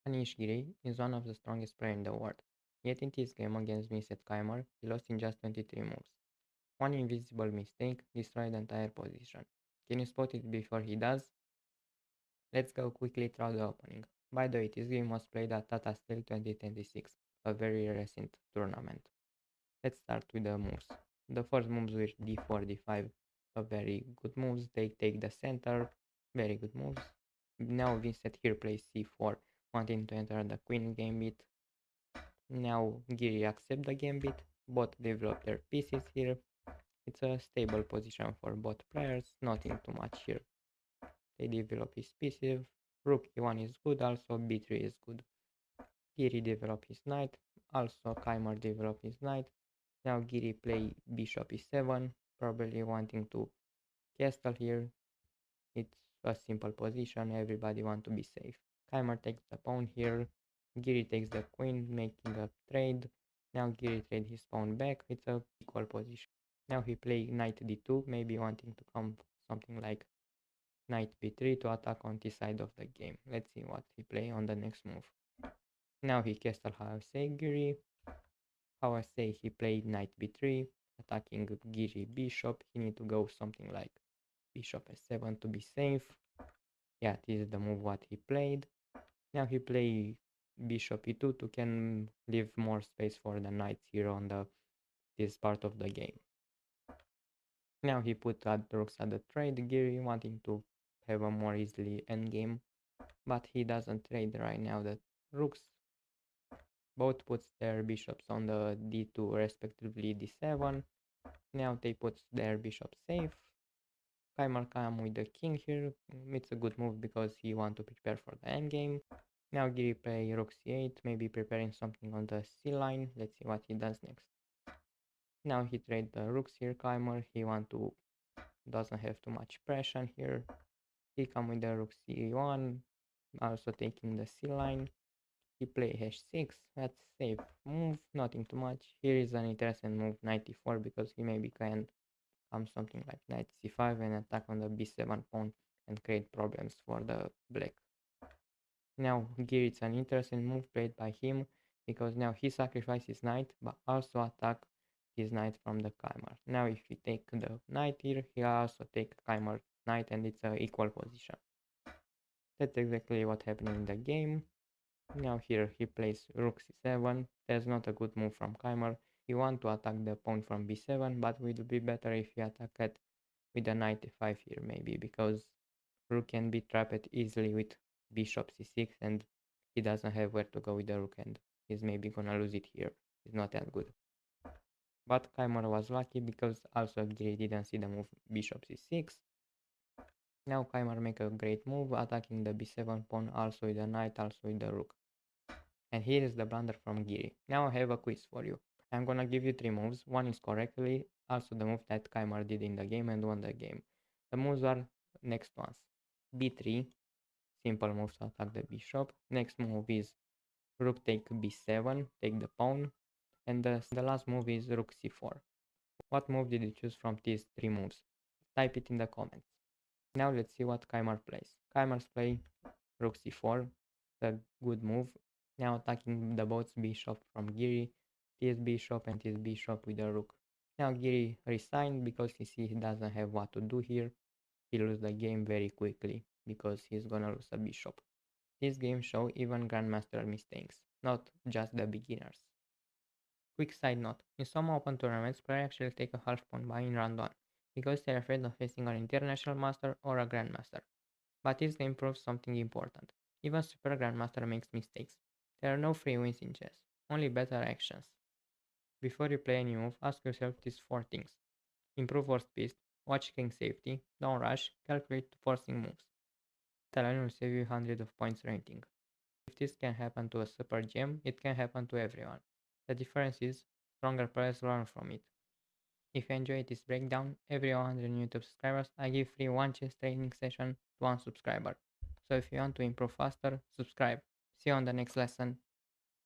Anish Giri is one of the strongest players in the world. Yet in this game against Vincent Keymer, he lost in just 23 moves. One invisible mistake destroyed the entire position. Can you spot it before he does? Let's go quickly through the opening. By the way, this game was played at Tata Steel 2026, a very recent tournament. Let's start with the moves. The first moves were d4, d5, a very good moves. They take the center, very good moves. Now Vincent here plays c4, wanting to enter the queen gambit. Now Giri accept the gambit. Both develop their pieces here. It's a stable position for both players, nothing too much here. They develop his pieces. Rook e1 is good, also b3 is good. Giri develop his knight, also Keymer develop his knight. Now Giri play bishop e7, probably wanting to castle here. It's a simple position, everybody want to be safe. Keymer takes the pawn here, Giri takes the queen, making a trade. Now Giri trade his pawn back, it's a equal position. Now he play knight d2, maybe wanting to come something like knight b3 to attack on this side of the game. Let's see what he play on the next move. Now he castle how I say Giri. How I say he played knight b3, attacking Giri bishop. He need to go something like bishop s7 to be safe. Yeah, this is the move what he played. Now he play bishop e2 to can leave more space for the knights here on this part of the game. Now he put the rooks at the trade, Giri wanting to have a more easily endgame, but he doesn't trade right now the rooks. Both puts their bishops on the d2 respectively d7. Now they put their bishop safe. Keymer come with the king here. It's a good move because he want to prepare for the endgame. Now Giri play rook c8, maybe preparing something on the c line. Let's see what he does next. Now he trade the rooks here, Keymer. He want to doesn't have too much pressure here. He come with the rook c1, also taking the c line. He play h6, that's safe move, nothing too much. Here is an interesting move, knight e4, because he maybe can come something like knight c5 and attack on the b7 pawn and create problems for the black. Now here it's an interesting move played by him, because now he sacrifices knight, but also attack his knight from the Keymer. Now if he take the knight here, he also take Keymer knight and it's an equal position. That's exactly what happened in the game. Now here he plays rook c7. That's not a good move from Keymer. He want to attack the pawn from b7, but it would be better if he attack it with a knight e5 here maybe, because rook can be trapped easily with bishop c6 and he doesn't have where to go with the rook and he's maybe gonna lose it here. It's not that good. But Keymer was lucky because also Giri didn't see the move bishop c6. Now Keymer make a great move, attacking the b7 pawn, also with the knight, also with the rook. And here is the blunder from Giri. Now I have a quiz for you. I'm gonna give you 3 moves. One is correctly, also the move that Keymer did in the game and won the game. The moves are next ones. b3, simple move to attack the bishop. Next move is rook take b7, take the pawn. And the last move is rook c4. What move did you choose from these 3 moves? Type it in the comments. Now let's see what Keymer plays. Keymer's play rook c4, the good move. Now attacking the both bishop from Giri, this bishop and this bishop with the rook. Now Giri resigned because he sees he doesn't have what to do here. He loses the game very quickly because he's gonna lose a bishop. This game show even grandmaster mistakes, not just the beginners. Quick side note, in some open tournaments, players actually take a half pawn buy in round 1 because they're afraid of facing an international master or a grandmaster. But this game proves something important. Even Super Grandmaster makes mistakes. There are no free wins in chess, only better actions. Before you play any move, ask yourself these 4 things. Improve war speed, watch king safety, don't rush, calculate forcing moves. That alone will save you hundreds of points rating. If this can happen to a super gem, it can happen to everyone. The difference is, stronger players learn from it. If you enjoyed this breakdown, every 100 YouTube subscribers, I give free one chess training session to one subscriber. So if you want to improve faster, subscribe. See you on the next lesson.